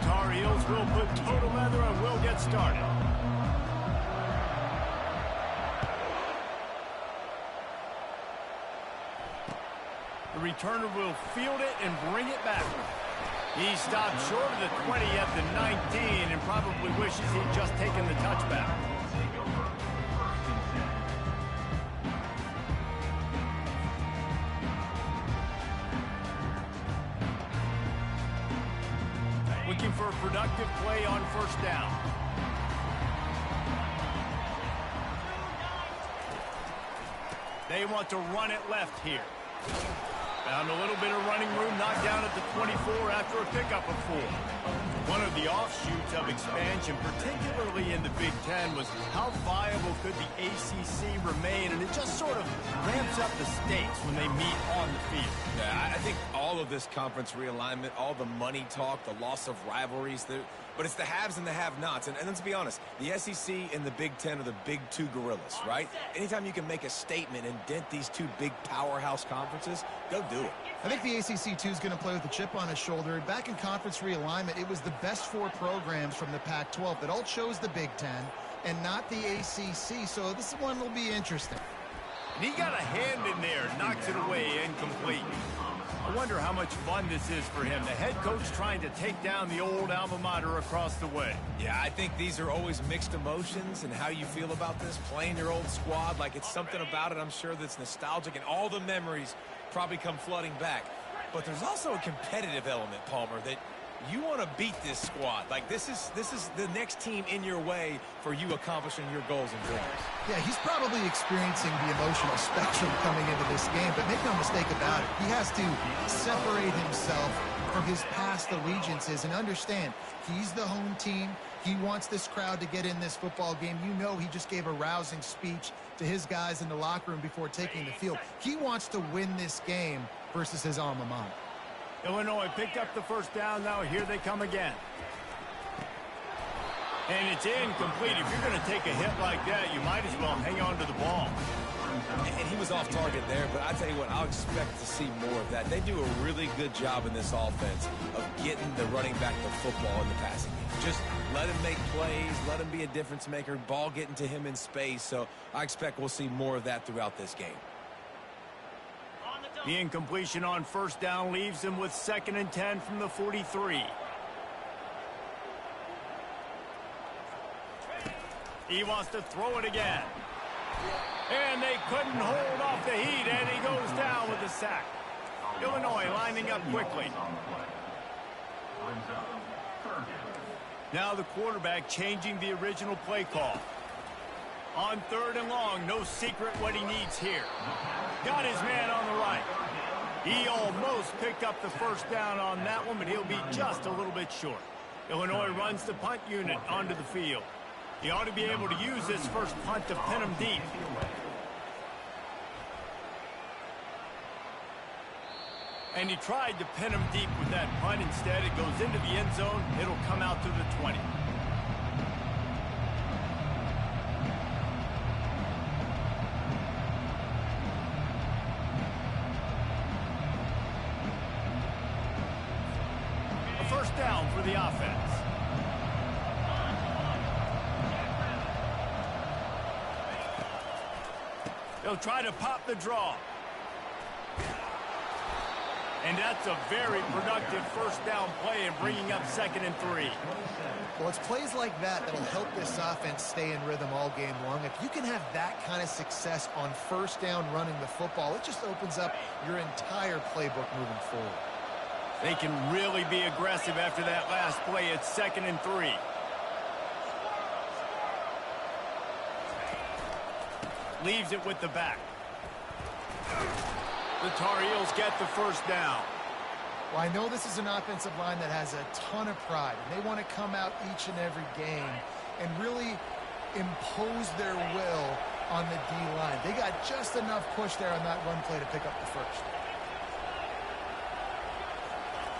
Tar Heels will put total leather and will get started. The returner will field it and bring it back. He stopped short of the 20 at the 19 and probably wishes he'd just taken the touchback. Looking for a productive play on first down. They want to run it left here. Found a little bit of running room, knocked down at the 24 after a pickup of 4. One of the offshoots of expansion, particularly in the Big Ten, was how viable could the ACC remain, and it just sort of ramps up the stakes when they meet on the field. Yeah, I think all of this conference realignment, all the money talk, the loss of rivalries, but it's the haves and the have-nots. And let's be honest, the SEC and the Big Ten are the big two gorillas, right? Anytime you can make a statement and dent these two big powerhouse conferences, go do it. I think the ACC, too, is going to play with a chip on his shoulder. Back in conference realignment, it was the best 4 programs from the Pac-12 that all chose the Big Ten and not the ACC, so this one will be interesting. And he got a hand in there, knocks it away, incomplete. I wonder how much fun this is for him. The head coach trying to take down the old alma mater across the way. Yeah, I think these are always mixed emotions and how you feel about this, playing your old squad. Like, it's something about it, I'm sure, that's nostalgic, and all the memories probably come flooding back. But there's also a competitive element, Palmer, that you want to beat this squad. Like, this is the next team in your way for you accomplishing your goals and dreams. Yeah, he's probably experiencing the emotional spectrum coming into this game, but make no mistake about it, he has to separate himself from his past allegiances and understand he's the home team. He wants this crowd to get in this football game. You know, he just gave a rousing speech to his guys in the locker room before taking the field. He wants to win this game versus his alma mater. Illinois picked up the first down. Now here they come again. And it's incomplete. If you're going to take a hit like that, you might as well hang on to the ball. And he was off target there, but I tell you what, I'll expect to see more of that. They do a really good job in this offense of getting the running back the football in the passing game. Just let him make plays, let him be a difference maker, ball getting to him in space. So I expect we'll see more of that throughout this game. The incompletion on first down leaves him with 2nd and 10 from the 43. He wants to throw it again. And they couldn't hold off the heat, and he goes down with a sack. Illinois lining up quickly. Now the quarterback changing the original play call. On 3rd and long, no secret what he needs here. Got his man on the right. He almost picked up the first down on that one, but he'll be just a little bit short. Illinois runs the punt unit onto the field. He ought to be able to use this first punt to pin him deep. And he tried to pin him deep with that punt. Instead, it goes into the end zone. It'll come out to the 20. A first down for the offense. They'll try to pop the draw. And that's a very productive first down play and bringing up 2nd and 3. Well, it's plays like that that'll help this offense stay in rhythm all game long. If you can have that kind of success on first down running the football, it just opens up your entire playbook moving forward. They can really be aggressive after that last play. It's 2nd and 3. Leaves it with the back. The Tar Heels get the first down. Well, I know this is an offensive line that has a ton of pride, and they want to come out each and every game and really impose their will on the D-line. They got just enough push there on that run play to pick up the first.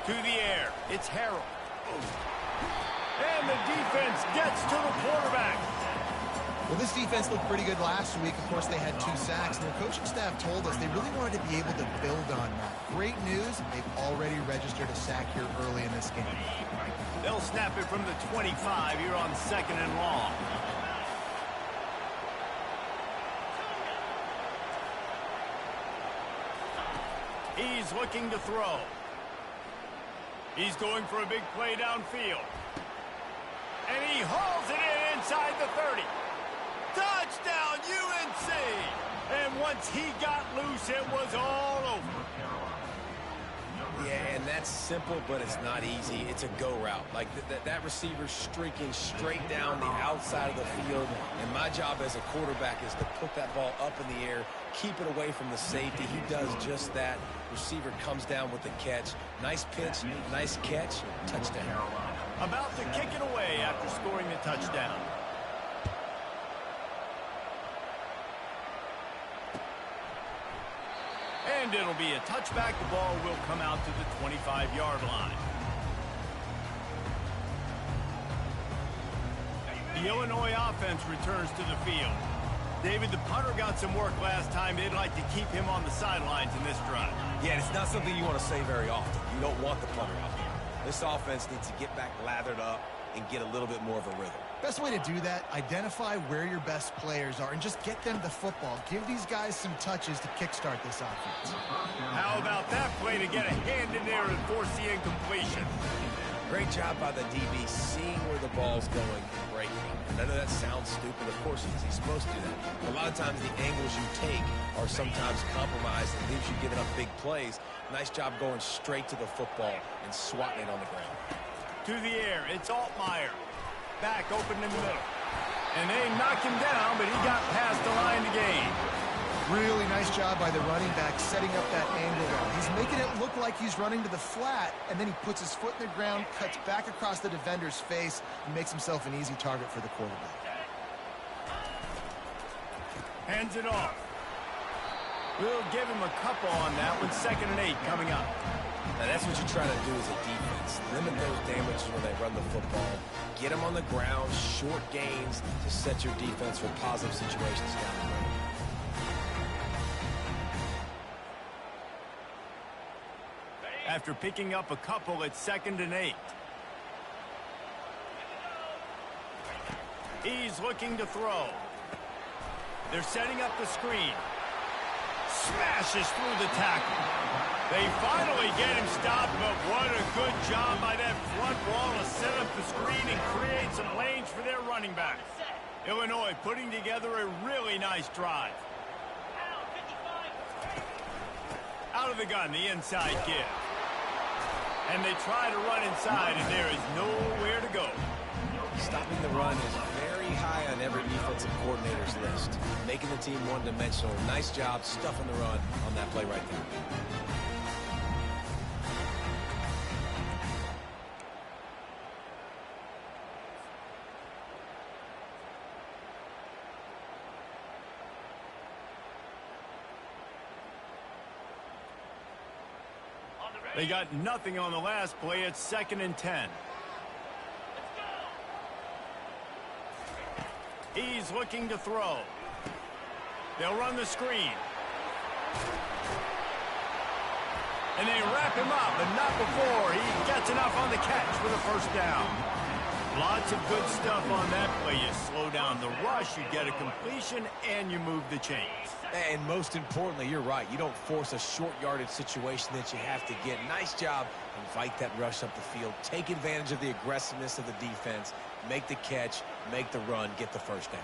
To the air, it's Harold. And the defense gets to the quarterback. Well, this defense looked pretty good last week. Of course, they had 2 sacks. And their coaching staff told us they really wanted to be able to build on that. Great news, they've already registered a sack here early in this game. They'll snap it from the 25 here on 2nd and long. He's looking to throw. He's going for a big play downfield. And he hauls it in inside the 30. Touchdown, UNC! And once he got loose, it was all over. Yeah, and that's simple, but it's not easy. It's a go route. Like that receiver streaking straight down the outside of the field. And my job as a quarterback is to put that ball up in the air, keep it away from the safety. He does just that. Receiver comes down with the catch. Nice pitch, nice catch, touchdown. About to kick it away after scoring the touchdown. And it'll be a touchback. The ball will come out to the 25-yard line. The Illinois offense returns to the field. David, the punter got some work last time. They'd like to keep him on the sidelines in this drive. Yeah, it's not something you want to say very often. You don't want the punter out there. This offense needs to get back lathered up and get a little bit more of a rhythm. Best way to do that, identify where your best players are and just get them the football. Give these guys some touches to kickstart this offense. How about that play to get a hand in there and force the incompletion? Great job by the DB seeing where the ball's going and breaking it. And I know that sounds stupid. Of course he is. He's supposed to do that. But a lot of times the angles you take are sometimes compromised and leaves you giving up big plays. Nice job going straight to the football and swatting it on the ground. To the air, it's Altmaier. Back open in the middle. And they knock him down, but he got past the line to gain. Really nice job by the running back setting up that angle there. He's making it look like he's running to the flat, and then he puts his foot in the ground, cuts back across the defender's face, and makes himself an easy target for the quarterback. Hands it off. We'll give him a couple on that one. 2nd and 8 coming up. Now that's what you try to do as a defense. Limit those damages when they run the football. Get them on the ground, short gains to set your defense for positive situations down the road. After picking up a couple, it's 2nd and 8. He's looking to throw. They're setting up the screen. Smashes through the tackle. They finally get him stopped, but what a good job by that front wall to set up the screen and create some lanes for their running back. Illinois putting together a really nice drive. Out of the gun, the inside give. And they try to run inside, and there is nowhere to go. Stopping the run is very high on every defensive coordinator's list. Making the team one-dimensional. Nice job stuffing the run on that play right there. They got nothing on the last play. It's 2nd and 10. He's looking to throw. They'll run the screen. And they wrap him up, but not before he gets enough on the catch for the first down. Lots of good stuff on that play. You slow down the rush, you get a completion, and you move the chains. And most importantly, you're right. You don't force a short yardage situation that you have to get. Nice job. Invite that rush up the field. Take advantage of the aggressiveness of the defense. Make the catch. Make the run. Get the first down.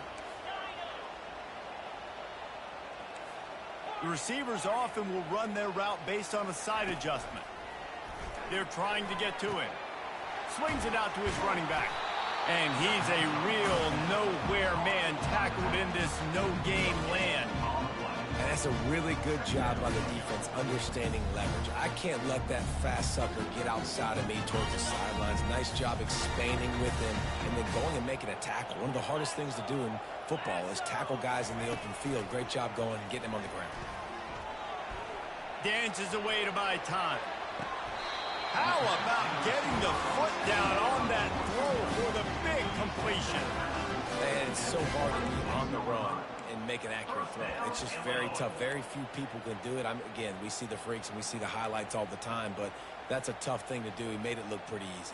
The receivers often will run their route based on a side adjustment. They're trying to get to him. Swings it out to his running back. And he's a real nowhere man tackled in this no-gain land. And that's a really good job by the defense understanding leverage. I can't let that fast sucker get outside of me towards the sidelines. Nice job expanding with him and then going and making a tackle. One of the hardest things to do in football is tackle guys in the open field. Great job going and getting him on the ground. Dances away to buy time. How about getting the foot down on that throw for the big completion? And it's so hard to be on the run and make an accurate throw. It's just very tough. Very few people can do it. Again, we see the freaks and we see the highlights all the time, but that's a tough thing to do. He made it look pretty easy.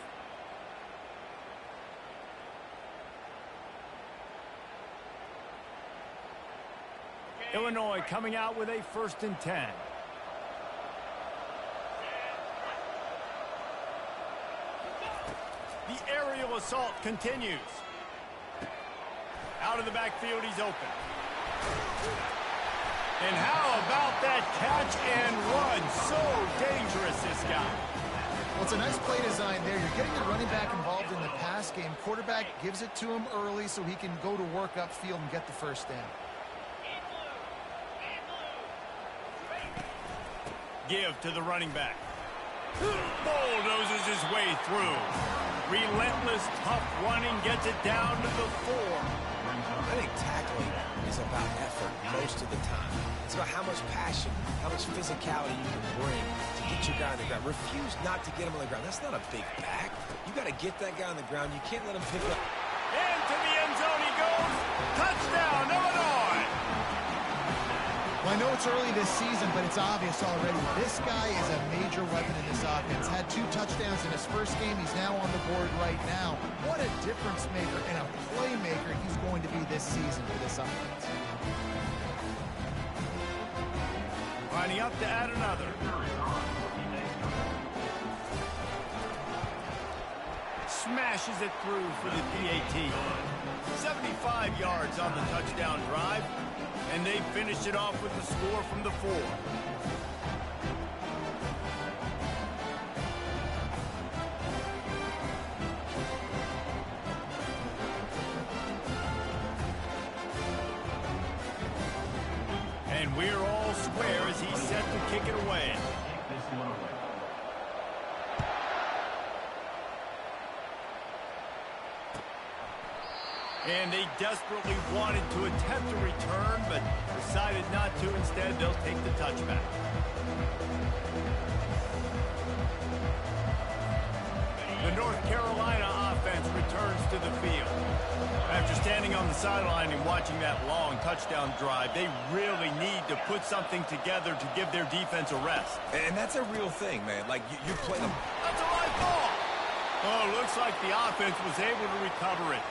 Illinois coming out with a 1st and 10. The aerial assault continues. Out of the backfield, he's open. And how about that catch and run? So dangerous, this guy. Well, it's a nice play design there. You're getting the running back involved in the pass game. Quarterback gives it to him early so he can go to work upfield and get the first down. Give to the running back. Bulldozes his way through. Relentless, tough running, gets it down to the 4. I think tackling is about effort most of the time. It's about how much passion, how much physicality you can bring to get your guy on the ground. Refuse not to get him on the ground. That's not a big back. You got to get that guy on the ground. You can't let him pick up. Into the end zone he goes. Touchdown, Illinois. Well, I know it's early this season, but it's obvious already. This guy is a major weapon in this offense. Had 2 touchdowns in his first game. He's now on the board right now. What a difference maker and a playmaker he's going to be this season for this offense. Lining up to add another. Smashes it through for the PAT. 75 yards on the touchdown drive. And they finished it off with the score from the 4. And we're all square as he's set to kick it away. And they desperately wanted to attempt a return, but decided not to. Instead, they'll take the touchback. The North Carolina offense returns to the field. After standing on the sideline and watching that long touchdown drive, they really need to put something together to give their defense a rest. And that's a real thing, man. Like, you play them. That's a live ball. Oh, looks like the offense was able to recover it.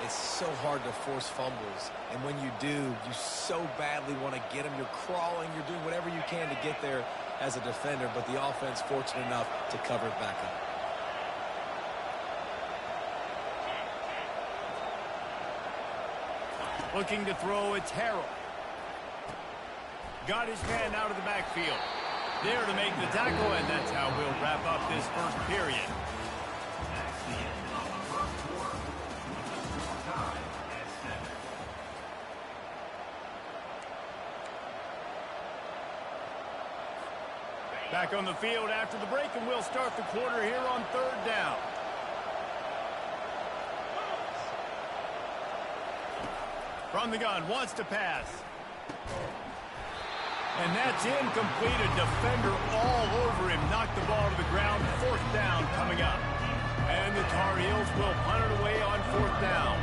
It's so hard to force fumbles, and when you do, you so badly want to get them. You're crawling, you're doing whatever you can to get there as a defender, but the offense fortunate enough to cover it back up. Looking to throw, it's Harrell. Got his man out of the backfield. There to make the tackle, and that's how we'll wrap up this first period. Back on the field after the break, and we'll start the quarter here on 3rd down. From the gun, wants to pass. And that's incomplete. A defender all over him. Knocked the ball to the ground. 4th down coming up. And the Tar Heels will punt it away on 4th down.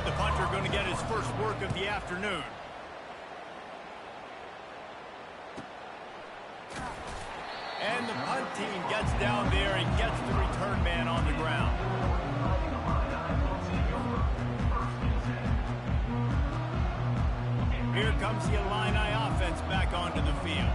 The punter going to get his first work of the afternoon. And the punt team gets down there and gets the return man on the ground. Here comes the Illini offense back onto the field.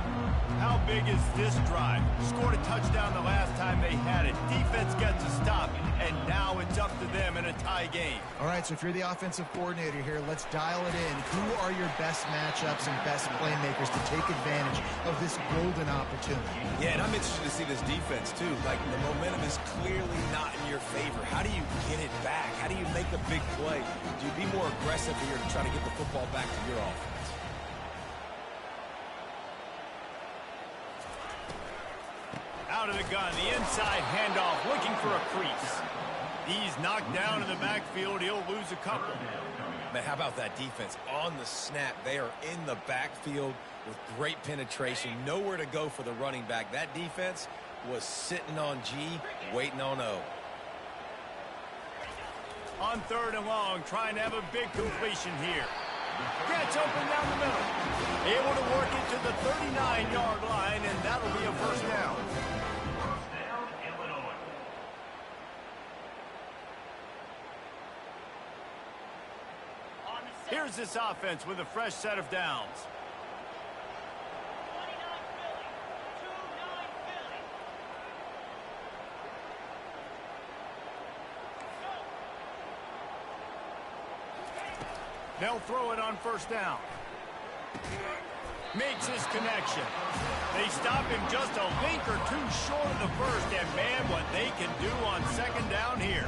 How big is this drive? Scored a touchdown the last time they had it. Defense gets a stop, and now it's up to them in a tie game. All right, so if you're the offensive coordinator here, let's dial it in. Who are your best matchups and best playmakers to take advantage of this golden opportunity? Yeah, and I'm interested to see this defense, too. Like, the momentum is clearly not in your favor. How do you get it back? How do you make a big play? Do you be more aggressive here to try to get the football back to your offense? Out of the gun, the inside handoff, looking for a crease. He's knocked down in the backfield. He'll lose a couple. Man, how about that defense? On the snap, they are in the backfield with great penetration. Nowhere to go for the running back. That defense was sitting on G, waiting on O. On 3rd and long, trying to have a big completion here. Gets open down the middle. Able to work it to the 39-yard line, and that'll be a first down. Here's this offense with a fresh set of downs. They'll throw it on 1st down. Makes his connection. They stop him just a link or two short of the first, and man, what they can do on 2nd down here.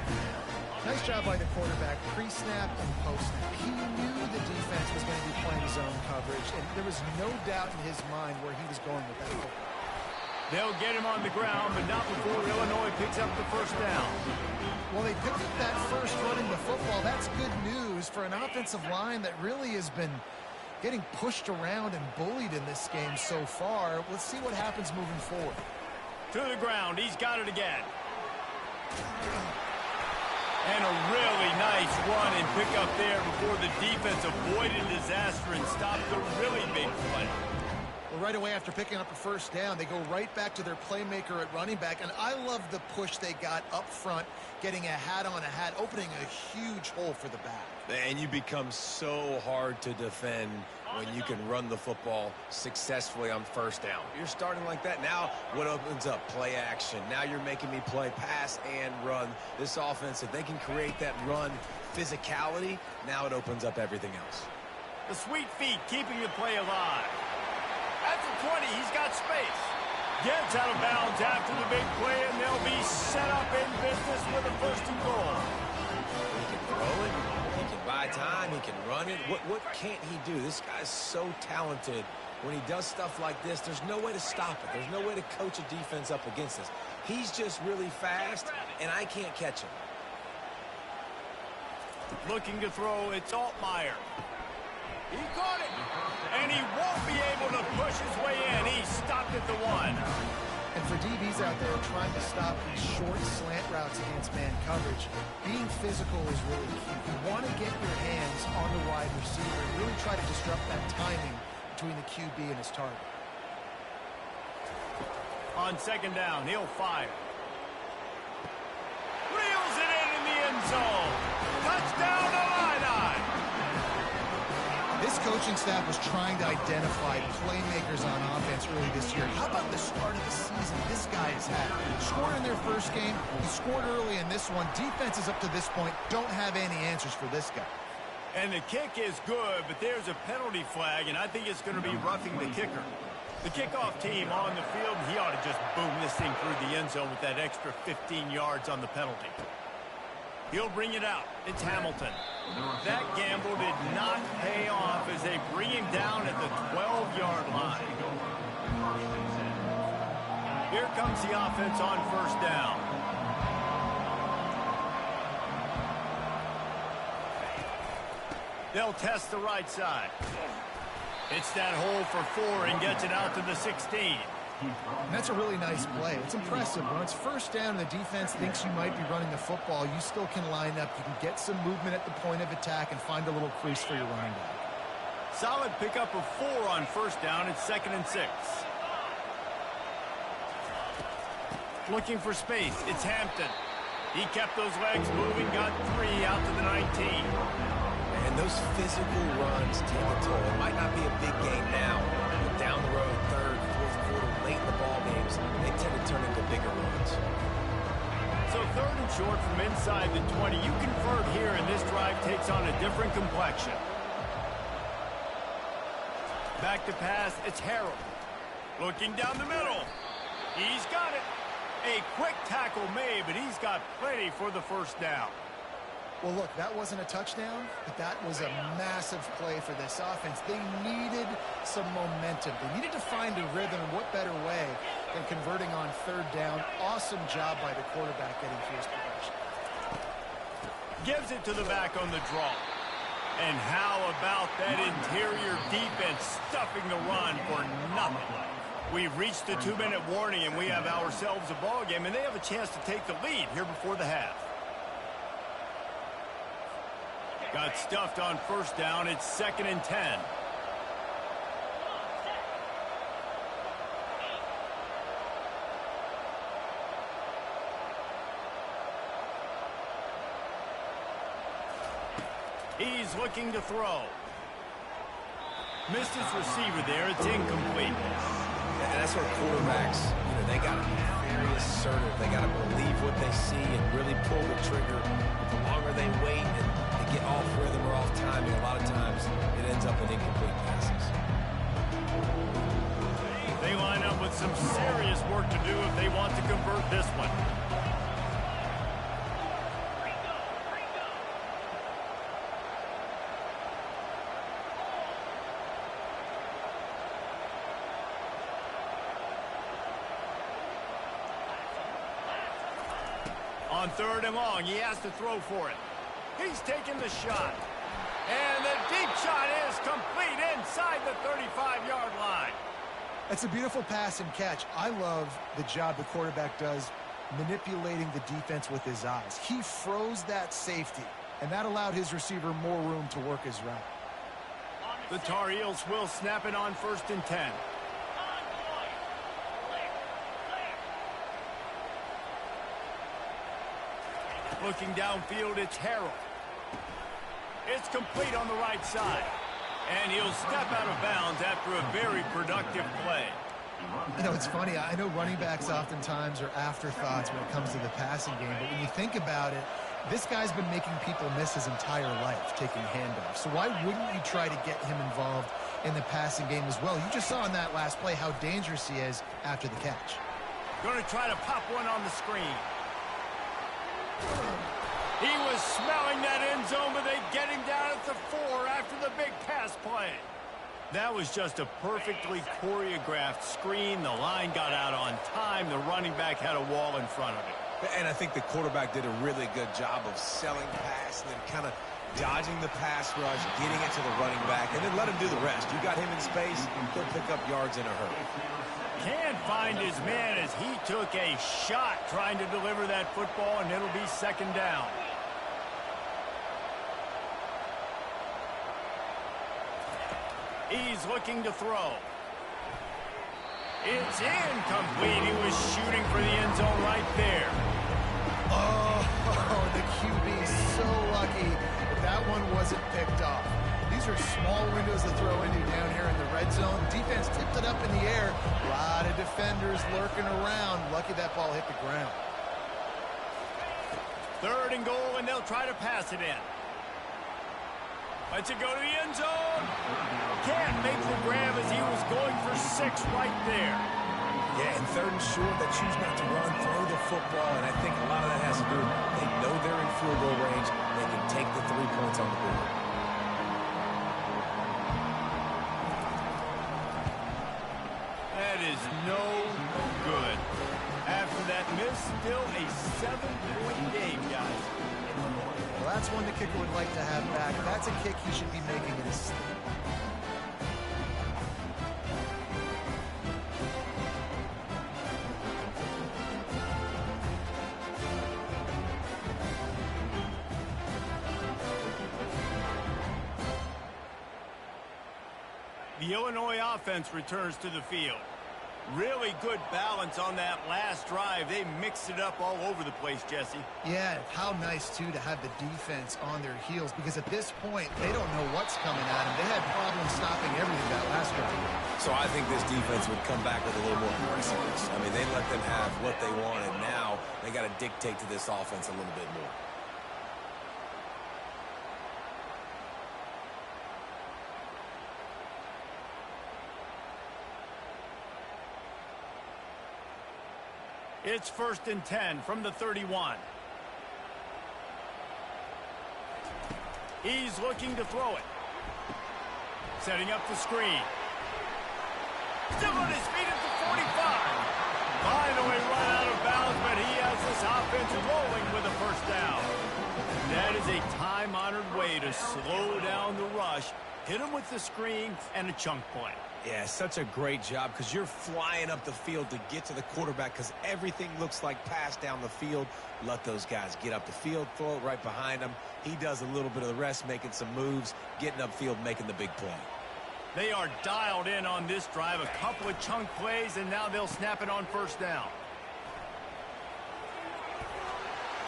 Nice job by the quarterback, pre-snap and post-snap. He knew the defense was going to be playing zone coverage, and there was no doubt in his mind where he was going with that football. They'll get him on the ground, but not before Illinois picks up the 1st down. Well, they picked up that first running the football. That's good news for an offensive line that really has been getting pushed around and bullied in this game so far. Let's see what happens moving forward. To the ground. He's got it again. And a really nice run and pick up there before the defense avoided disaster and stopped the really big play. Well, right away after picking up a 1st down, they go right back to their playmaker at running back. And I love the push they got up front, getting a hat on a hat, opening a huge hole for the back. And you become so hard to defend when you can run the football successfully on 1st down. You're starting like that. Now what opens up? Play action. Now you're making me play pass and run. This offense, if they can create that run physicality, now it opens up everything else. The sweet feet keeping the play alive. At the 20, he's got space. Gets out of bounds after the big play, and they'll be set up in business with a 1st and goal. He can throw it. He can buy time. He can run it. What can't he do? This guy's so talented. When he does stuff like this, there's no way to stop it. There's no way to coach a defense up against this. He's just really fast, and I can't catch him. Looking to throw, it's Altmaier. He caught it, and he won't be able to push his way in. He stopped at the 1. And for DBs out there trying to stop these short slant routes against man coverage, being physical is really key. You want to get your hands on the wide receiver and really try to disrupt that timing between the QB and his target. On 2nd down, he'll fire. Reels it in the end zone. Touchdown, Illini! This coaching staff was trying to identify playmakers on offense early this year. How about the start of the season this guy has had? Scored in their first game. He scored early in this one. Defenses up to this point don't have any answers for this guy. And the kick is good, but there's a penalty flag, and I think it's going to be roughing the kicker. The kickoff team on the field, he ought to just boom this thing through the end zone with that extra 15 yards on the penalty. He'll bring it out. It's Hamilton. That gamble did not pay off as they bring him down at the 12-yard line. Here comes the offense on 1st down. They'll test the right side. It's that hole for 4 and gets it out to the 16. And that's a really nice play. It's impressive. When it's 1st down and the defense thinks you might be running the football, you still can line up. You can get some movement at the point of attack and find a little crease for your running back. Solid pickup of 4 on 1st down. It's 2nd and 6. Looking for space. It's Hampton. He kept those legs moving, got 3 out to the 19. And those physical runs take a toll. It might not be a big game now, but down the road, 3rd, 4th quarter, late in the ball games, they tend to turn into bigger runs. So 3rd and short from inside the 20. You convert here, and this drive takes on a different complexion. Back to pass, it's Harold. Looking down the middle. He's got it. A quick tackle made, but he's got plenty for the 1st down. Well, look, that wasn't a touchdown, but that was a massive play for this offense. They needed some momentum. They needed to find a rhythm, and what better way than converting on 3rd down. Awesome job by the quarterback getting through his progression. Gives it to the back on the draw. And how about that interior defense stuffing the run for nothing? We've reached the 2-minute warning, and we have ourselves a ball game, and they have a chance to take the lead here before the half. Got stuffed on first down. It's 2nd and 10. He's looking to throw. Missed his receiver there. It's incomplete. And that's where quarterbacks, they got to be very assertive. They got to believe what they see and really pull the trigger. The longer they wait and they get off rhythm or off timing, a lot of times it ends up in incomplete passes. They line up with some serious work to do if they want to convert this one. On 3rd and long, he has to throw for it. He's taking the shot. And the deep shot is complete inside the 35-yard line. That's a beautiful pass and catch. I love the job the quarterback does manipulating the defense with his eyes. He froze that safety, and that allowed his receiver more room to work his route. The Tar Heels will snap it on 1st and 10. Looking downfield, it's Harrell. It's complete on the right side. And he'll step out of bounds after a very productive play. It's funny. I know running backs oftentimes are afterthoughts when it comes to the passing game. But when you think about it, this guy's been making people miss his entire life taking handoffs. So why wouldn't you try to get him involved in the passing game as well? You just saw in that last play how dangerous he is after the catch. Going to try to pop one on the screen. He was smelling that end zone, but they get him down at the 4 after the big pass play. That was just a perfectly choreographed screen. The line got out on time. The running back had a wall in front of it. And I think the quarterback did a really good job of selling pass and then kind of dodging the pass rush, getting it to the running back, and then let him do the rest. You got him in space, he'll pick up yards in a hurry. Can't find his man as he took a shot trying to deliver that football, and it'll be 2nd down. He's looking to throw. It's incomplete. He was shooting for the end zone right there. Oh, the QB's so lucky that one wasn't picked off. These are small windows to throw into down here in the red zone. Defense tipped it up in the air. A lot of defenders lurking around. Lucky that ball hit the ground. 3rd and goal, and they'll try to pass it in. Let's it go to the end zone. Can't make the grab as he was going for 6 right there. Yeah, and 3rd and short, they choose not to run, throw the football, and I think a lot of that has to do with they know they're in field goal range. They can take the 3 points on the board. That is no good. After that miss, still a 7-point game, guys. Well, that's one the kicker would like to have back. That's a kick he should be making in his sleep. The Illinois offense returns to the field. Really good balance on that last drive. They mixed it up all over the place, Jesse. Yeah, how nice, too, to have the defense on their heels, because at this point, they don't know what's coming at them. They had problems stopping everything that last drive. So I think this defense would come back with a little more aggressiveness. I mean, they let them have what they wanted. Now they got to dictate to this offense a little bit more. It's 1st and 10 from the 31. He's looking to throw it. Setting up the screen. Still on his feet at the 45. Finally run out of bounds, but he has this offense rolling with a 1st down. That is a time-honored way to slow down the rush Hit him with the screen and a chunk play. Yeah, such a great job because you're flying up the field to get to the quarterback because everything looks like pass down the field. Let those guys get up the field, throw it right behind him. He does a little bit of the rest, making some moves, getting upfield, making the big play. They are dialed in on this drive. A couple of chunk plays, and now they'll snap it on first down.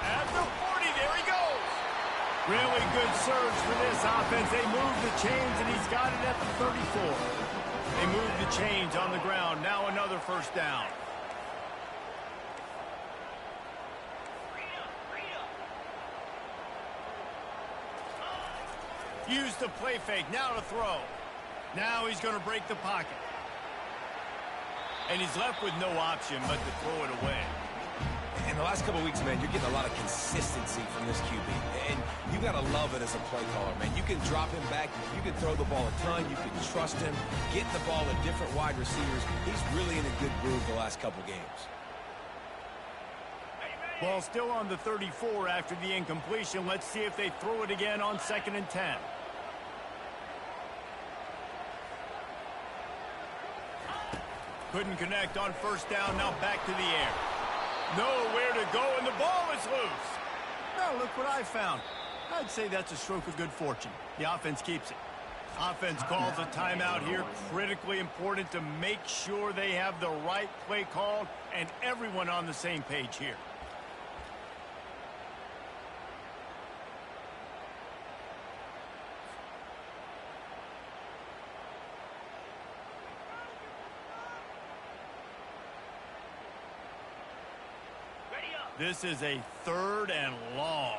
At the 40, there he goes. Really good surge for this offense. They move the chains, and he's got it at the 34. They move the chains on the ground. Now another first down. Use the play fake. Now to throw. Now he's going to break the pocket. And he's left with no option but to throw it away. In the last couple of weeks, man, you're getting a lot of consistency from this QB. And you got to love it as a play caller, man. You can drop him back. You can throw the ball a ton. You can trust him. Getting the ball to different wide receivers. He's really in a good groove the last couple games. Ball still on the 34 after the incompletion. Let's see if they throw it again on 2nd and 10. Couldn't connect on first down. Now back to the air. Nowhere to go, and the ball is loose. Now look what I found. I'd say that's a stroke of good fortune. The offense keeps it. Offense calls a timeout here. Critically important to make sure they have the right play called and everyone on the same page here. This is a 3rd and long.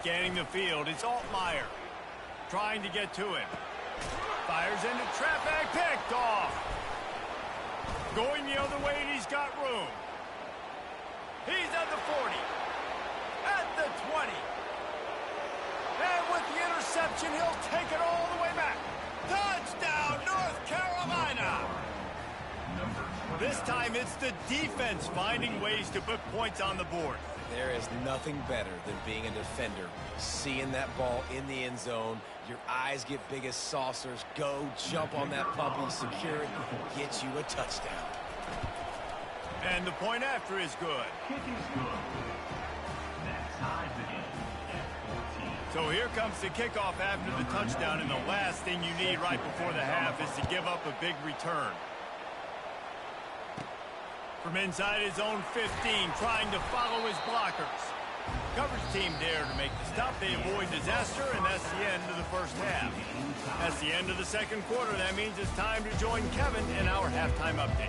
Scanning the field, it's Altmaier. Trying to get to him. Fires into traffic, picked off. Going the other way, and he's got room. He's at the 40. At the 20. And with the interception, he'll take it all the way back. Touchdown, North Carolina! This time it's the defense finding ways to put points on the board. There is nothing better than being a defender. Seeing that ball in the end zone, your eyes get big as saucers. Go jump on that puppy, secure it, get you a touchdown. And the point after is good. So here comes the kickoff after the touchdown, and the last thing you need right before the half is to give up a big return. From inside his own 15, trying to follow his blockers. Coverage team there to make the stop. They avoid disaster, and that's the end of the first half. That's the end of the second quarter. That means it's time to join Kevin in our halftime update.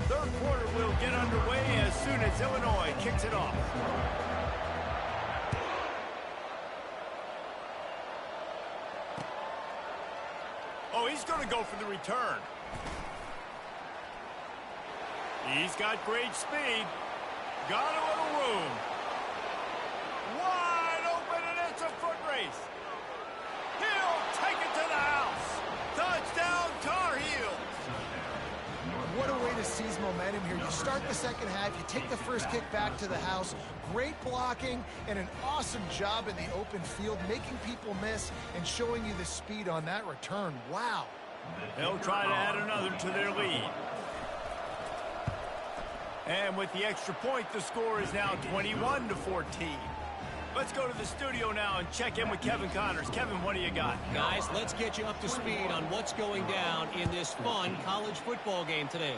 Third quarter will get underway as soon as Illinois kicks it off. Oh, he's going to go for the return. He's got great speed. Got a little room. Wide open, and it's a foot race. He'll take it to the house. Touchdown, Tar Heels. What a way to seize momentum here. You start the second half, you take the first kick back to the house. Great blocking and an awesome job in the open field, making people miss and showing you the speed on that return. Wow. They'll try to add another to their lead. And with the extra point, the score is now 21-14. Let's go to the studio now and check in with Kevin Connors. Kevin, what do you got? Guys, let's get you up to speed on what's going down in this fun college football game today.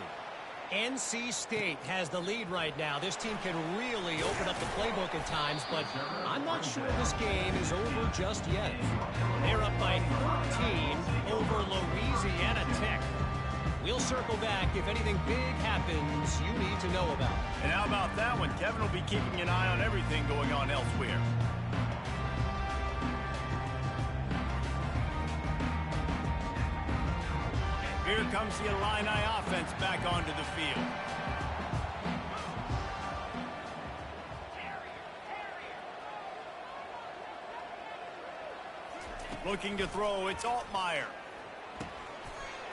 NC State has the lead right now. This team can really open up the playbook at times, but I'm not sure this game is over just yet. They're up by 13 over Louisiana Tech. We'll circle back if anything big happens you need to know about. And how about that one? Kevin will be keeping an eye on everything going on elsewhere. Here comes the Illini offense back onto the field. Looking to throw, it's Altmaier.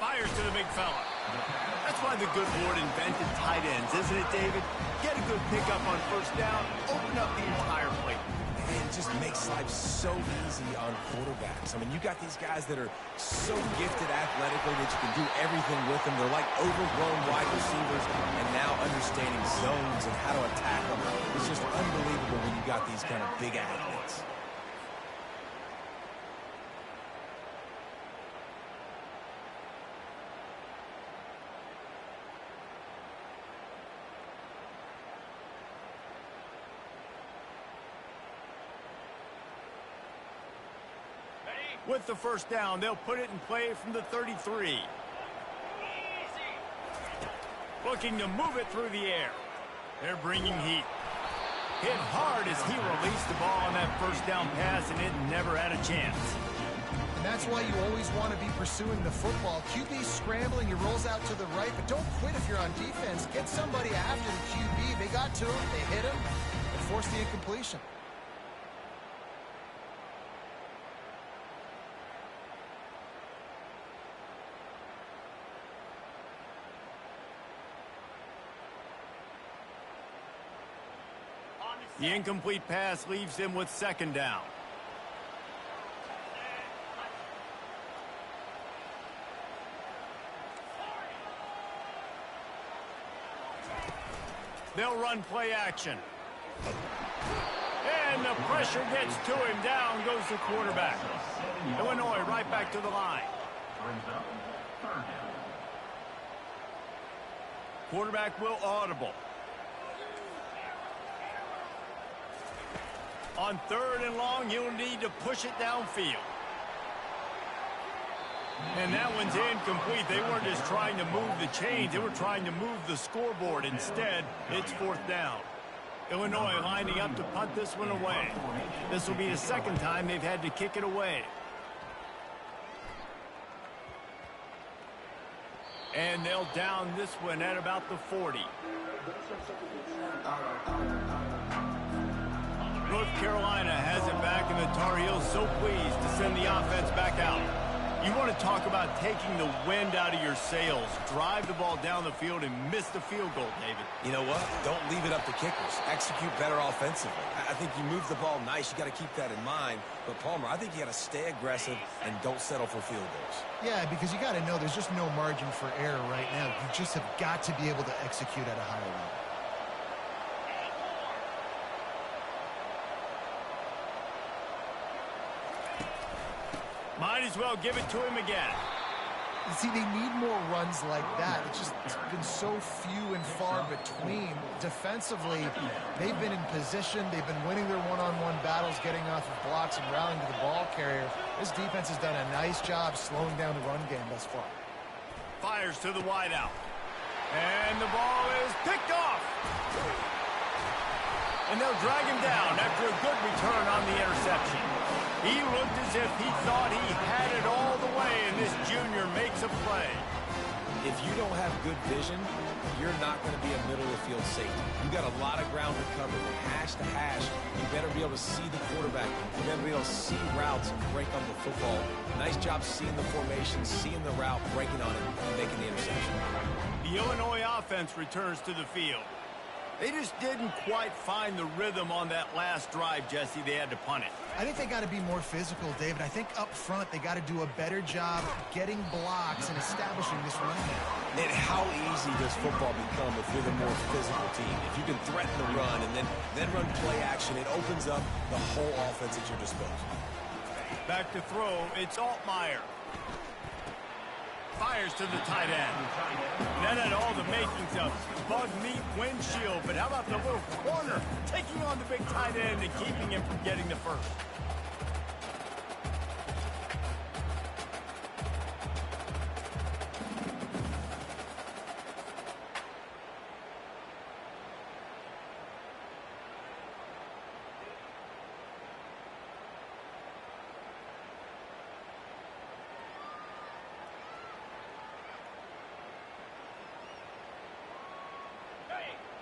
Fires to the big fella. That's why the good Lord invented tight ends, isn't it, David? Get a good pickup on first down, open up the entire plate. It just makes life so easy on quarterbacks. I mean, you got these guys that are so gifted athletically that you can do everything with them. They're like overgrown wide receivers, and now understanding zones and how to attack them. It's just unbelievable when you got these kind of big athletes. With the first down, they'll put it in play from the 33. Looking to move it through the air. They're bringing heat. Hit hard as he released the ball on that first down pass, and it never had a chance. And that's why you always want to be pursuing the football. QB's scrambling, he rolls out to the right, but don't quit if you're on defense. Get somebody after the QB. They got to him, they hit him, and forced the incompletion. The incomplete pass leaves him with second down. They'll run play action. And the pressure gets to him. Down goes the quarterback. Illinois right back to the line. Quarterback will audible. On third and long, you'll need to push it downfield. And that one's incomplete. They weren't just trying to move the chains. They were trying to move the scoreboard. Instead, it's fourth down. Illinois lining up to punt this one away. This will be the second time they've had to kick it away. And they'll down this one at about the 40. North Carolina has it back, and the Tar Heels so pleased to send the offense back out. You want to talk about taking the wind out of your sails. Drive the ball down the field and miss the field goal, David. You know what? Don't leave it up to kickers. Execute better offensively. I think you move the ball nice. You got to keep that in mind. But, Palmer, I think you got to stay aggressive and don't settle for field goals. Yeah, because you got to know there's just no margin for error right now. You just have got to be able to execute at a higher level. Might as well give it to him again. You see, they need more runs like that. It's been so few and far between. Defensively, they've been in position. They've been winning their one-on-one battles, getting off of blocks and rallying to the ball carrier. This defense has done a nice job slowing down the run game thus far. Fires to the wideout. And the ball is picked off. And they'll drag him down after a good return on the interception. He looked as if he thought he had it all the way, and this junior makes a play. If you don't have good vision, you're not going to be a middle-of-the-field safety. You've got a lot of ground to cover. From hash to hash, you better be able to see the quarterback. You better be able to see routes and break on the football. Nice job seeing the formation, seeing the route, breaking on it, and making the interception. The Illinois offense returns to the field. They just didn't quite find the rhythm on that last drive, Jesse. They had to punt it. I think they got to be more physical, David. I think up front they got to do a better job getting blocks and establishing this run game. And how easy does football become if you're the more physical team? If you can threaten the run and then run play action, it opens up the whole offense at your disposal. Back to throw, it's Altmaier. Fires to the tight end. That had all the makings of bug meat windshield, but how about the little corner taking on the big tight end and keeping him from getting the first?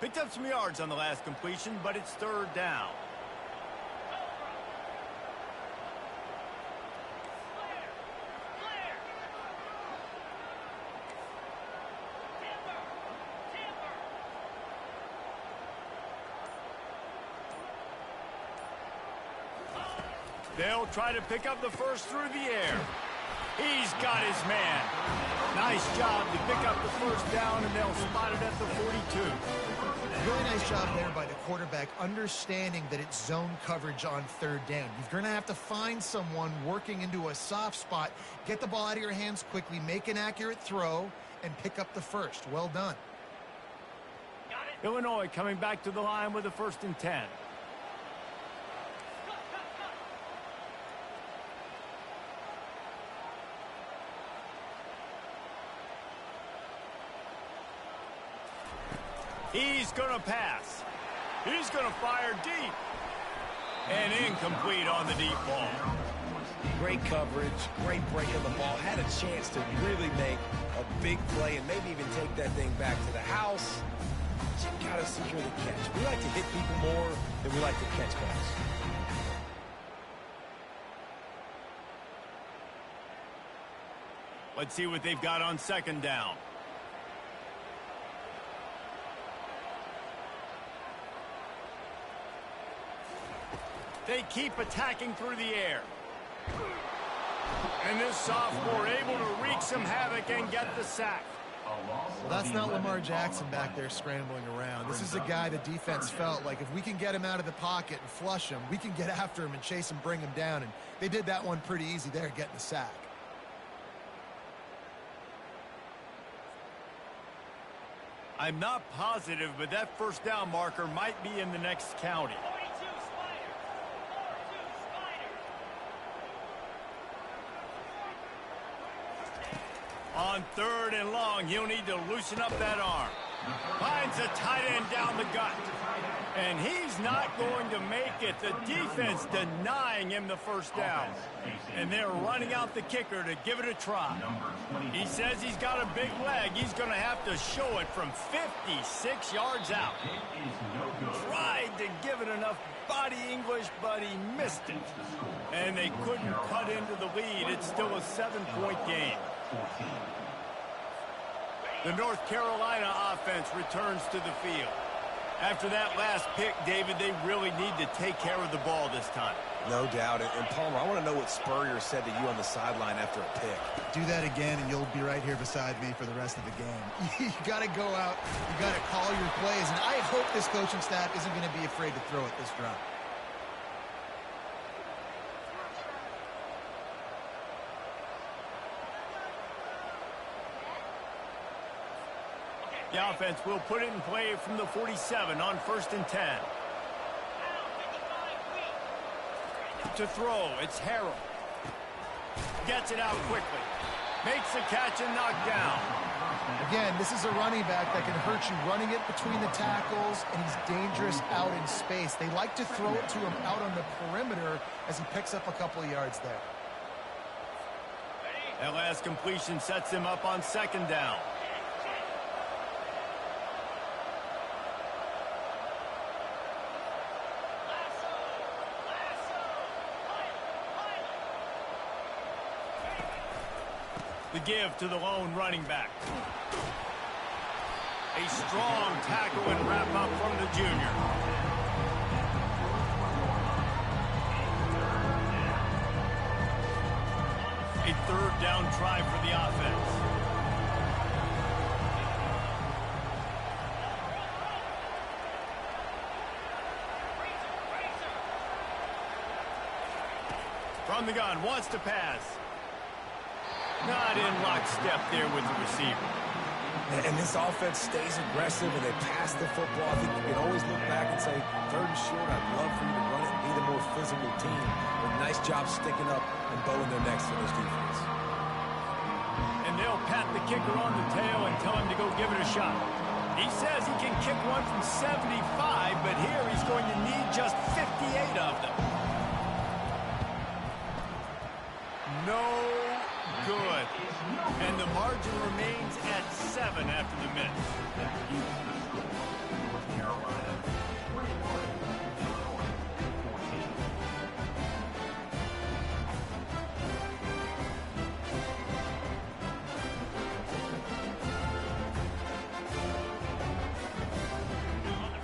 Picked up some yards on the last completion, but it's third down. They'll try to pick up the first through the air. He's got his man. Nice job to pick up the first down, and they'll spot it at the 42. Really nice job there by the quarterback, understanding that it's zone coverage on third down. You're going to have to find someone working into a soft spot, get the ball out of your hands quickly, make an accurate throw, and pick up the first. Well done. Illinois coming back to the line with a 1st and 10. He's going to pass. He's going to fire deep. And incomplete on the deep ball. Great coverage, great break of the ball. Had a chance to really make a big play and maybe even take that thing back to the house. But you got to secure the catch. We like to hit people more than we like to catch balls. Let's see what they've got on 2nd down. They keep attacking through the air. And this sophomore able to wreak some havoc and get the sack. Well, that's not Lamar Jackson back there scrambling around. This is a guy the defense felt like if we can get him out of the pocket and flush him, we can get after him and chase him, bring him down. And they did that one pretty easy there, getting the sack. I'm not positive, but that 1st down marker might be in the next county. On 3rd and long, he'll need to loosen up that arm. Finds a tight end down the gut. And he's not going to make it. The defense denying him the 1st down. And they're running out the kicker to give it a try. He says he's got a big leg. He's going to have to show it from 56 yards out. Tried to give it enough body English, but he missed it. And they couldn't cut into the lead. It's still a 7-point game. The North Carolina offense returns to the field. After that last pick, David, they really need to take care of the ball this time. No doubt. And Palmer, I want to know what Spurrier said to you on the sideline after a pick. Do that again, and you'll be right here beside me for the rest of the game. You got to go out. You got to call your plays. And I hope this coaching staff isn't going to be afraid to throw it this drive. The offense will put it in play from the 47 on 1st and 10. To throw, it's Harrell. Gets it out quickly. Makes the catch and knocked down. Again, this is a running back that can hurt you running it between the tackles, and he's dangerous out in space. They like to throw it to him out on the perimeter as he picks up a couple of yards there. That last completion sets him up on 2nd down. The give to the lone running back. A strong tackle and wrap up from the junior. A 3rd down try for the offense. From the gun, wants to pass. Not in lockstep there with the receiver. And this offense stays aggressive and they pass the football. I think you can always look back and say, 3rd and short, I'd love for you to run it and be the more physical team. But nice job sticking up and bowing their necks to this defense. And they'll pat the kicker on the tail and tell him to go give it a shot. He says he can kick one from 75, but here he's going to need just 58 of them. No good. And the margin remains at 7 after the miss.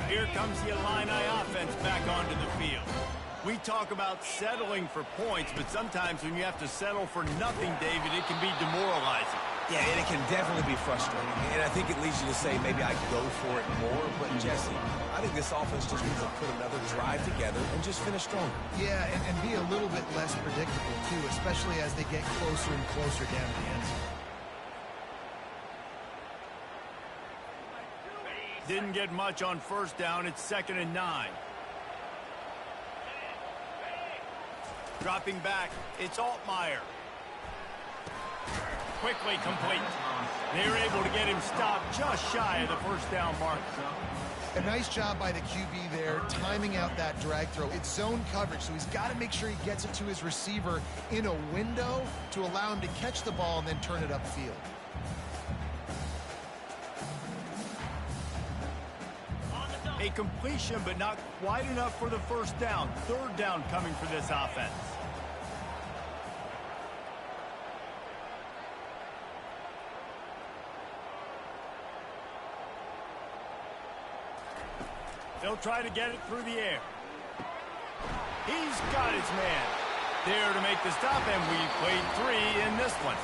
Here comes the Illini offense back onto the field. We talk about settling for points, but sometimes when you have to settle for nothing, David, it can be demoralizing. Yeah, and it can definitely be frustrating. And I think it leads you to say maybe I go for it more. But, Jesse, I think this offense just needs to put another drive together and just finish stronger. Yeah, and be a little bit less predictable, too, especially as they get closer and closer down to the end zone. Didn't get much on first down. It's 2nd and 9. Dropping back, it's Altmaier. Quickly complete. They're able to get him stopped just shy of the first down mark. A nice job by the QB there, timing out that drag throw. It's zone coverage, so he's got to make sure he gets it to his receiver in a window to allow him to catch the ball and then turn it upfield. A completion, but not quite enough for the first down. 3rd down coming for this offense. They'll try to get it through the air. He's got his man there to make the stop, and we played 3 in this one.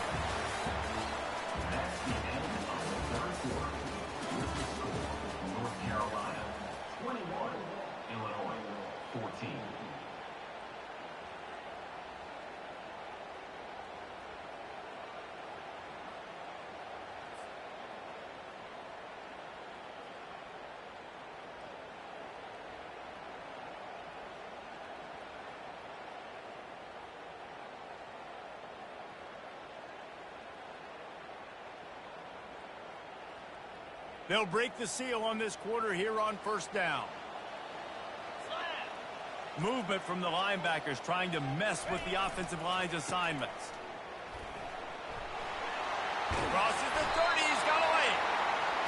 They'll break the seal on this quarter here on first down. Movement from the linebackers trying to mess with the offensive line's assignments. Crosses the 30, he's got away.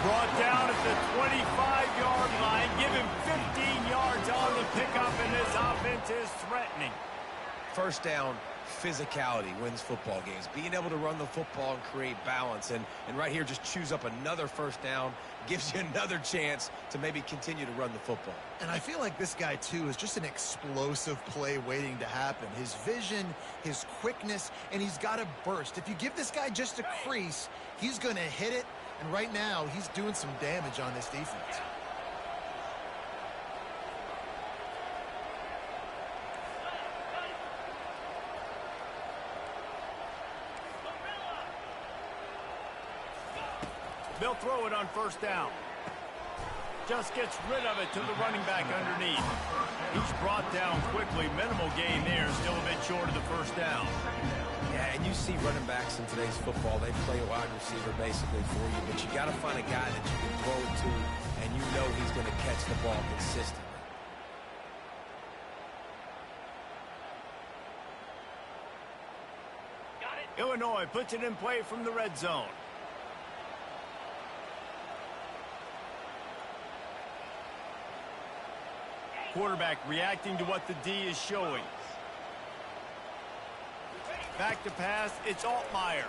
Brought down at the 25-yard line. Give him 15 yards on the pickup, and this offense is threatening. First down, physicality wins football games. Being able to run the football and create balance. And right here, just choose up another first down. Gives you another chance to maybe continue to run the football. And I feel like this guy, too, is just an explosive play waiting to happen. His vision, his quickness, and he's got a burst. If you give this guy just a crease, he's going to hit it. And right now, he's doing some damage on this defense. They'll throw it on first down. Just gets rid of it to the running back underneath. He's brought down quickly. Minimal gain there. Still a bit short of the first down. Yeah, and you see running backs in today's football. They play a wide receiver basically for you. But you got to find a guy that you can throw it to, and you know he's going to catch the ball consistently. Illinois puts it in play from the red zone. Quarterback reacting to what the D is showing. Back to pass, it's Altmaier.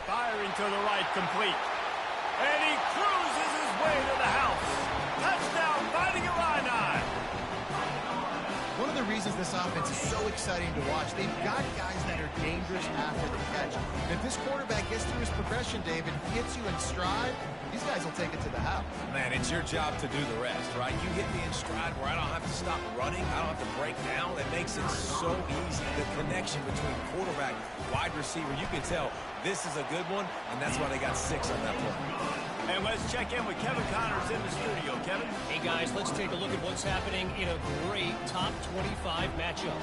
Firing to the right, complete. And he cruises his way to the house. Touchdown, Fighting Illini. One of the reasons this offense is so exciting to watch, they've got guys that are dangerous after the catch. And if this quarterback gets through his progression, David, hits you in stride, these guys will take it to the house. Man, it's your job to do the rest, right? You hit me in stride where I don't have to stop running. I don't have to break down. It makes it so easy. The connection between quarterback, wide receiver, you can tell this is a good one, and that's why they got 6 on that play. And let's check in with Kevin Connors in the studio. Kevin? Hey, guys, let's take a look at what's happening in a great top 25 matchup.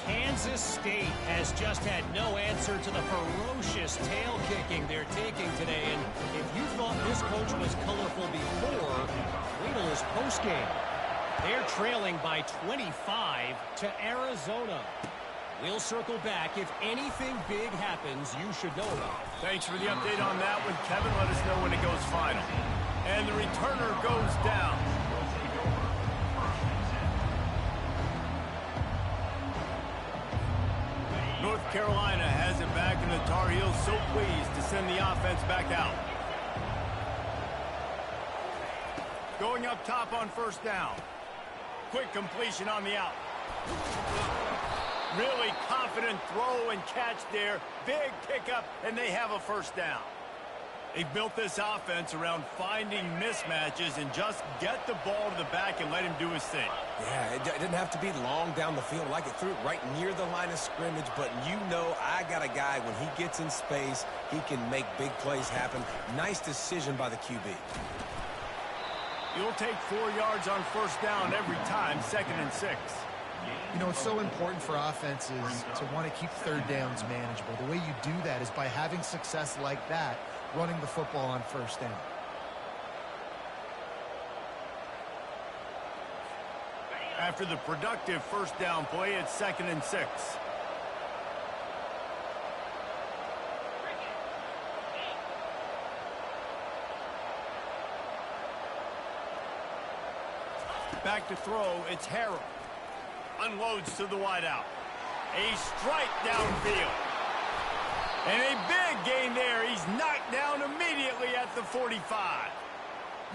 Kansas State has just had no answer to the ferocious tail kicking they're taking today. And if you thought this coach was colorful before, wait till his postgame. They're trailing by 25 to Arizona. We'll circle back. If anything big happens, you should know about it. Thanks for the update on that one, Kevin. Let us know when it goes final. And the returner goes down. North Carolina has it back, and the Tar Heels so pleased to send the offense back out. Going up top on first down. Quick completion on the out. Really confident throw and catch there. Big pickup, and they have a first down. They've built this offense around finding mismatches and just get the ball to the back and let him do his thing. Yeah, it didn't have to be long down the field. Like it threw it right near the line of scrimmage, but you know I got a guy, when he gets in space, he can make big plays happen. Nice decision by the QB. You'll take 4 yards on first down every time, 2nd and 6. You know, it's so important for offenses to want to keep third downs manageable. The way you do that is by having success like that, running the football on first down. After the productive first down play, it's 2nd and 6. Back to throw, it's Harrell. Unloads to the wideout. A strike downfield. And a big gain there. He's knocked down immediately at the 45.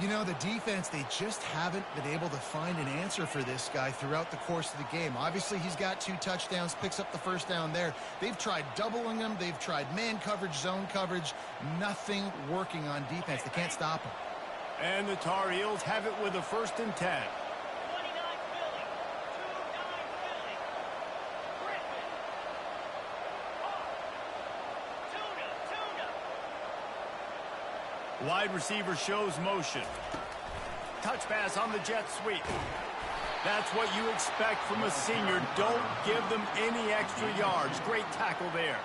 You know, the defense, they just haven't been able to find an answer for this guy throughout the course of the game. Obviously, he's got 2 touchdowns, picks up the first down there. They've tried doubling him. They've tried man coverage, zone coverage. Nothing working on defense. They can't stop him. And the Tar Heels have it with a 1st and 10. Wide receiver shows motion. Touch pass on the jet sweep. That's what you expect from a senior. Don't give them any extra yards. Great tackle there.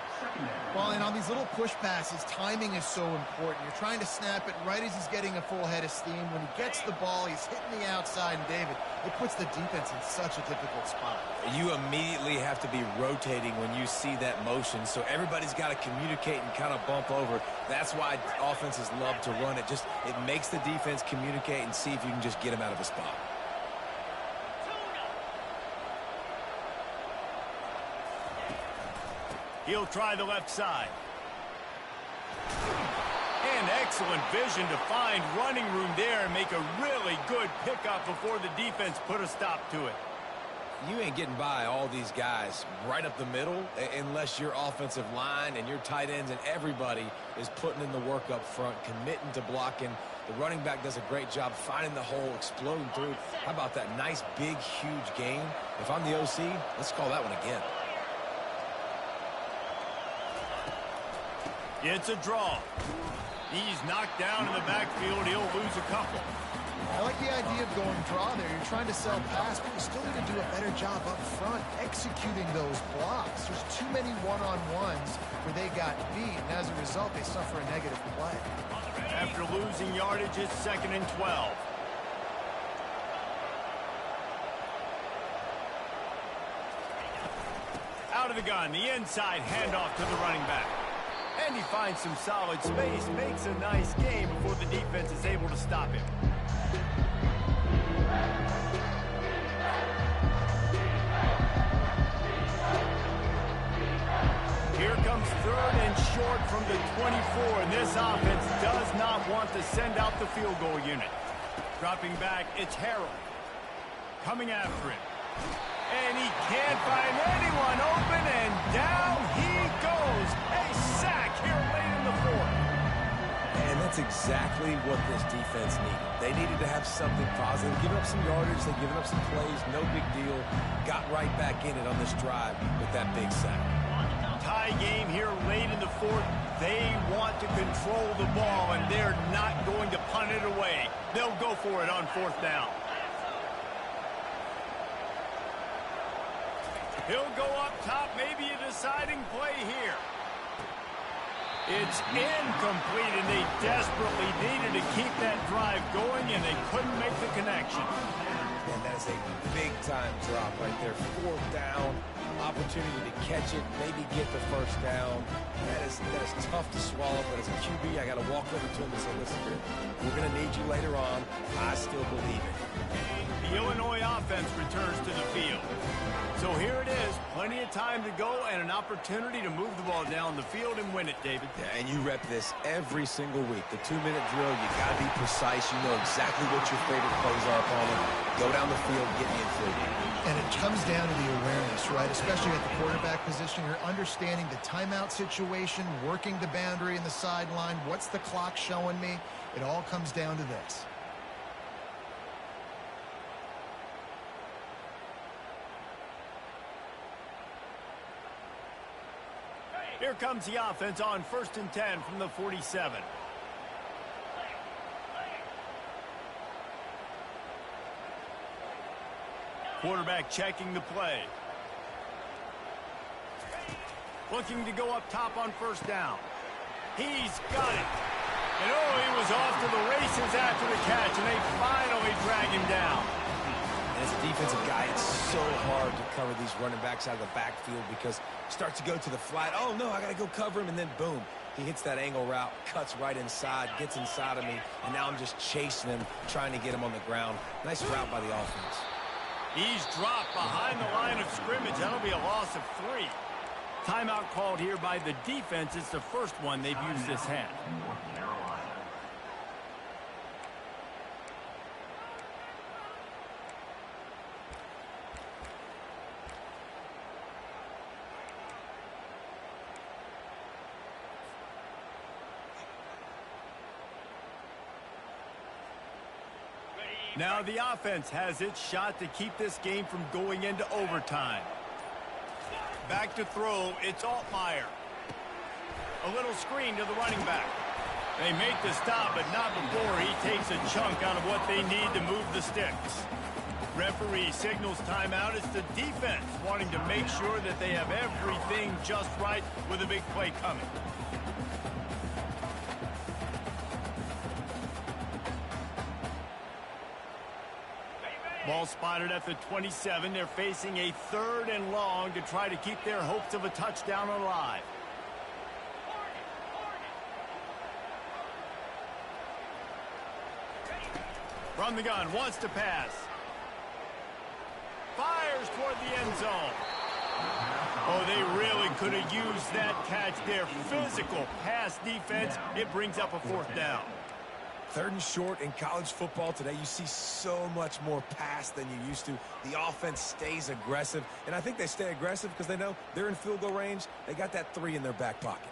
Well, and on these little push passes, timing is so important. You're trying to snap it right as he's getting a full head of steam. When he gets the ball, he's hitting the outside, and David, it puts the defense in such a difficult spot. You immediately have to be rotating when you see that motion, so everybody's got to communicate and kind of bump over. That's why offenses love to run it. It makes the defense communicate and see if you can just get him out of a spot. He'll try the left side. And excellent vision to find running room there and make a really good pickup before the defense put a stop to it. You ain't getting by all these guys right up the middle unless your offensive line and your tight ends and everybody is putting in the work up front, committing to blocking. The running back does a great job finding the hole, exploding through. How about that nice, big, huge gain? If I'm the OC, let's call that one again. It's a draw. He's knocked down in the backfield. He'll lose a couple. I like the idea of going draw there. You're trying to sell pass, but you still need to do a better job up front executing those blocks. There's too many one-on-ones where they got beat, and as a result, they suffer a negative play. After losing yardage, it's 2nd and 12. Out of the gun, the inside handoff to the running back. And he finds some solid space, makes a nice game before the defense is able to stop him. Here comes 3rd and short from the 24, and this offense does not want to send out the field goal unit. Dropping back, it's Harrell. Coming after him. And he can't find anyone open, and down he goes. A sack here late in the 4th. And that's exactly what this defense needed. They needed to have something positive. Giving up some yardage, they've given up some plays, no big deal. Got right back in it on this drive with that big sack. Tie game here late in the 4th. They want to control the ball, and they're not going to punt it away. They'll go for it on 4th down. He'll go up top, maybe a deciding play here. It's incomplete, and they desperately needed to keep that drive going, and they couldn't make the connection. And that is a big-time drop right there. 4th down, opportunity to catch it, maybe get the first down. That is tough to swallow, but as a QB, I got to walk over to him and say, listen, we're going to need you later on. I still believe it. The Illinois offense returns to the field. So here it is, play Plenty of time to go and an opportunity to move the ball down the field and win it, David. Yeah, and you rep this every single week. The 2-minute drill, you got to be precise. You know exactly what your favorite plays are upon it. Go down the field, get me in field. And it comes down to the awareness, right? Especially at the quarterback position. You're understanding the timeout situation, working the boundary and the sideline. What's the clock showing me? It all comes down to this. Here comes the offense on 1st and 10 from the 47. Quarterback checking the play. Looking to go up top on 1st down. He's got it. And oh, he was off to the races after the catch, and they finally drag him down. As a defensive guy, it's so hard to cover these running backs out of the backfield because he starts to go to the flat. Oh, no, I got to go cover him, and then boom. He hits that angle route, cuts right inside, gets inside of me, and now I'm just chasing him, trying to get him on the ground. Nice route by the offense. He's dropped behind the line of scrimmage. That'll be a loss of 3. Timeout called here by the defense. It's the first one they've used this half. Now the offense has its shot to keep this game from going into overtime. Back to throw, it's Altmaier. A little screen to the running back. They make the stop, but not before he takes a chunk out of what they need to move the sticks. Referee signals timeout. It's the defense wanting to make sure that they have everything just right with a big play coming. Ball spotted at the 27. They're facing a 3rd and long to try to keep their hopes of a touchdown alive. From the gun, wants to pass. Fires toward the end zone. Oh, they really could have used that catch there. Physical pass defense. It brings up a 4th down. 3rd and short in college football today. You see so much more pass than you used to. The offense stays aggressive, and I think they stay aggressive because they know they're in field goal range. They got that 3 in their back pocket.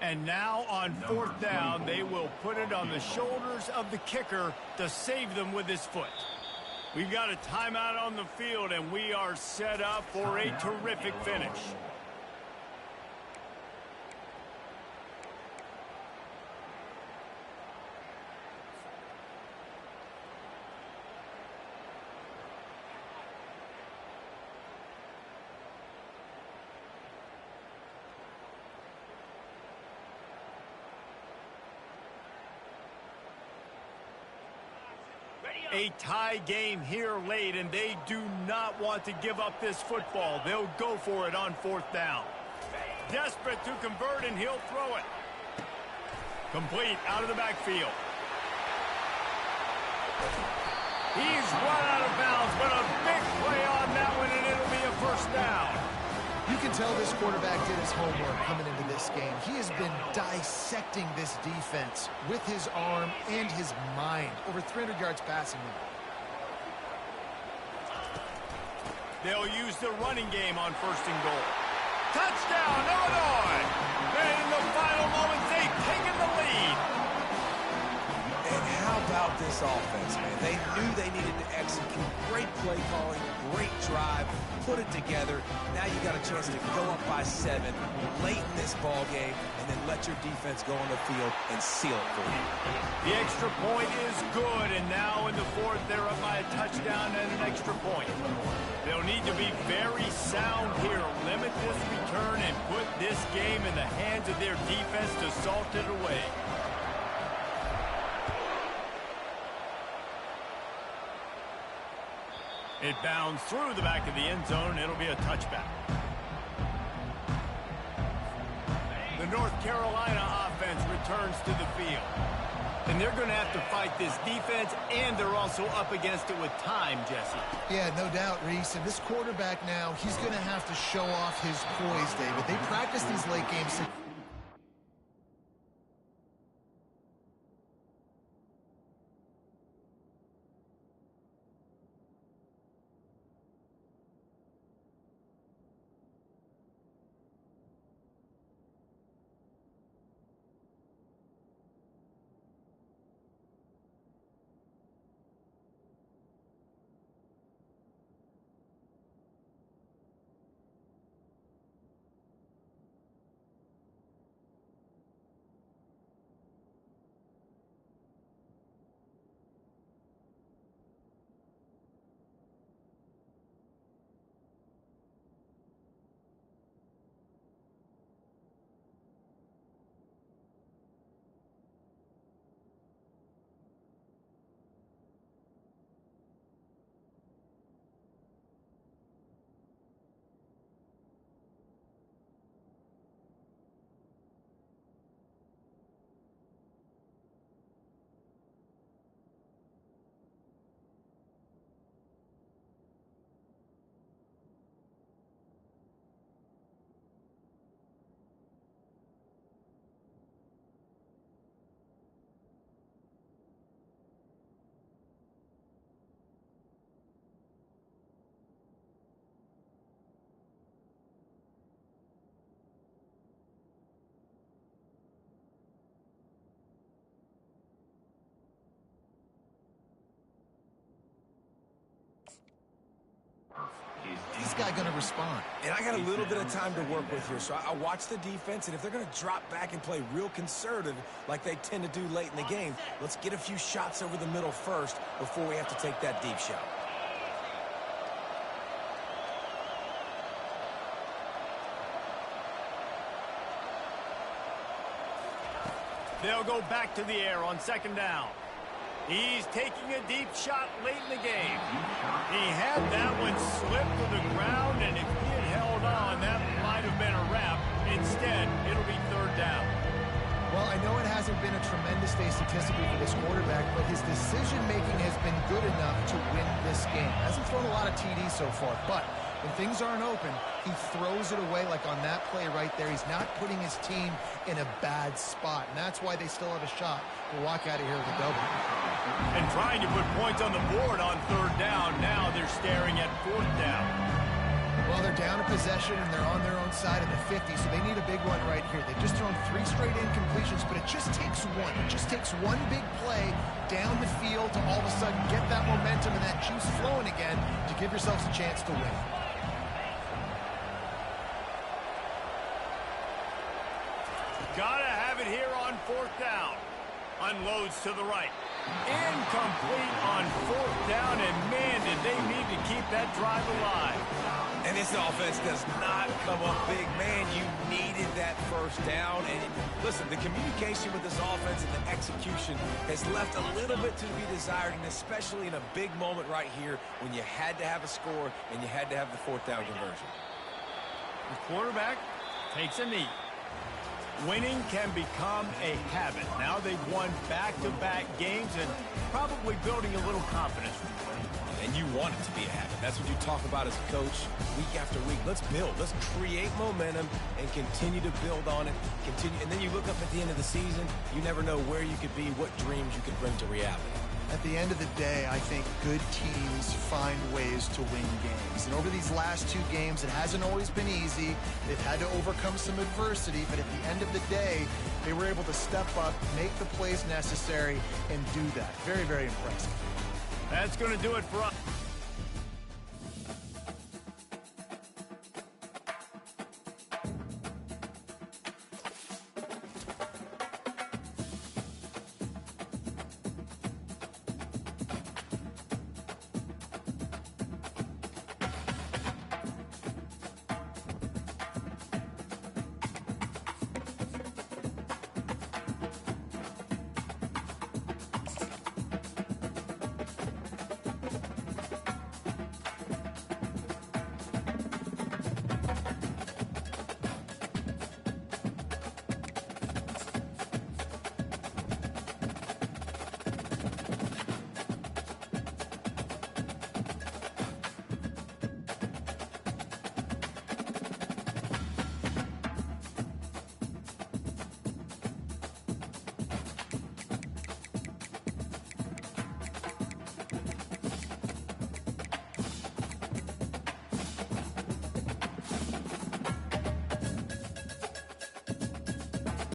And now on 4th down, they will put it on the shoulders of the kicker to save them with his foot. We've got a timeout on the field, and we are set up for a terrific finish. A tie game here late, and they do not want to give up this football. They'll go for it on 4th down. Desperate to convert, and he'll throw it. Complete out of the backfield. He's run out of bounds, but a big play on that one, and it'll be a 1st down. You can tell this quarterback did his homework coming into this game. He has been dissecting this defense with his arm and his mind. Over 300 yards passing now. They'll use the running game on 1st and goal. Touchdown, Illinois! And in the final moments, they've taken the lead. And how about this offense, man? They knew they needed to execute. Great play calling, great drive, put it together. Now you got a chance to go up by 7 late in this ball game and then let your defense go on the field and seal it for you. The extra point is good, and now in the 4th, they're up by a touchdown and an extra point. They'll need to be very sound here, limit this return, and put this game in the hands of their defense to salt it away. It bounds through the back of the end zone. It'll be a touchback. The North Carolina offense returns to the field. And they're going to have to fight this defense, and they're also up against it with time, Jesse. Yeah, no doubt, Reese. And this quarterback now, he's going to have to show off his poise, David. They practice these late games. This guy going to respond. And I got a little bit of time to work with here, so I watch the defense, and if they're going to drop back and play real conservative like they tend to do late in the game, let's get a few shots over the middle first before we have to take that deep shot. They'll go back to the air on second down. He's taking a deep shot late in the game. He had that one slip to the ground, and if he had held on, that might have been a wrap. Instead, it'll be third down. Well, I know it hasn't been a tremendous day statistically for this quarterback, but his decision-making has been good enough to win this game. Hasn't thrown a lot of TDs so far, but when things aren't open, he throws it away like on that play right there. He's not putting his team in a bad spot, and that's why they still have a shot to walk out of here with a double. And trying to put points on the board on third down. Now they're staring at fourth down. Well, they're down a possession, and they're on their own side of the 50, so they need a big one right here. They've just thrown 3 straight incompletions, but it just takes one. It just takes one big play down the field to all of a sudden get that momentum and that juice flowing again to give yourselves a chance to win. Gotta have it here on fourth down. Unloads to the right. Incomplete on fourth down, and man, did they need to keep that drive alive. And this offense does not come up big. Man, you needed that first down. And listen, the communication with this offense and the execution has left a little bit to be desired, and especially in a big moment right here when you had to have a score and you had to have the fourth down conversion. The quarterback takes a knee. Winning can become a habit. Now they've won back-to-back games and probably building a little confidence. And you want it to be a habit. That's what you talk about as a coach week after week. Let's build. Let's create momentum and continue to build on it. And then you look up at the end of the season, you never know where you could be, what dreams you could bring to reality. At the end of the day, I think good teams find ways to win games. And over these last 2 games, it hasn't always been easy. They've had to overcome some adversity, but at the end of the day, they were able to step up, make the plays necessary, and do that. Very, very impressive. That's going to do it for us.